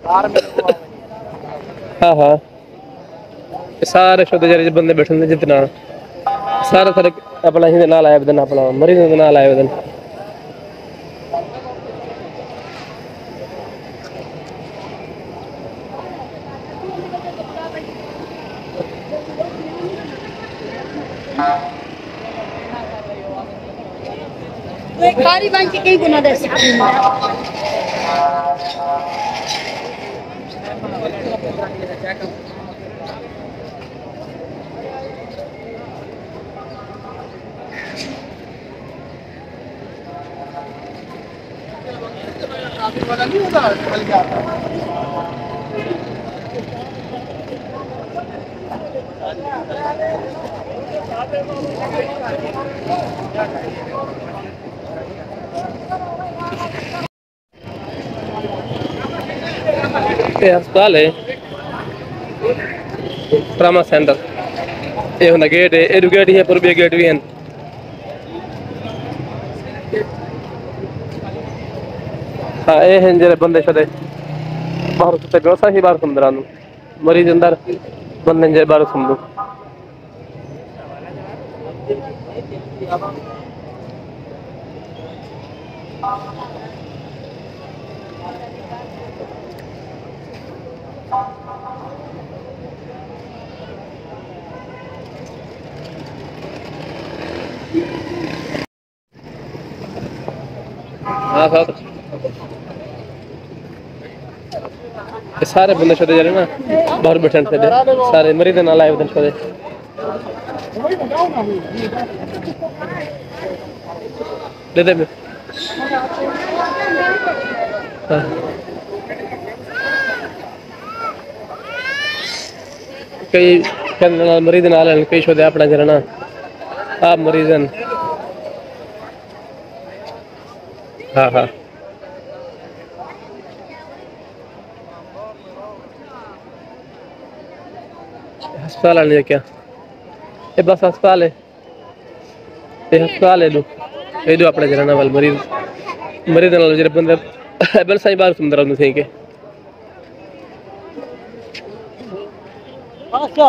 हाँ हाँ सारे छोटे जरे बंदे बैठे जितना सारा सारे अपना ही नाल आया बदन अपना मरीज का नाल आया बदन खारी बन के कई गुना दे वाला नहीं होता चल जाता ये अस्पताल है ट्रामा सेंटर ये होना गेट है ये गेट ही है पूरे गेट भी हैं हाँ ये हैं जरे बंदे शदे बाहर सुते व्यवस्था ही बाहर सुंदर आनु मरीज अंदर बंदे जरे बाहर सुंदर हाँ सर सारे बंदे शदे जरे ना बाहर बैठे थे सारे मरीज नाल आए बदन शदे दे दे कई मरीज नाल कई शदे अपना जरा ना आप मरीजन हाँ हाँ अस्पताल आने क्या ये बस अस्पताल है ये अस्पताल है ये दो अपने जरा ना वाल मरीज मरीज नाल जरा बंदे बल सही बार सुंदर आने थे के अच्छा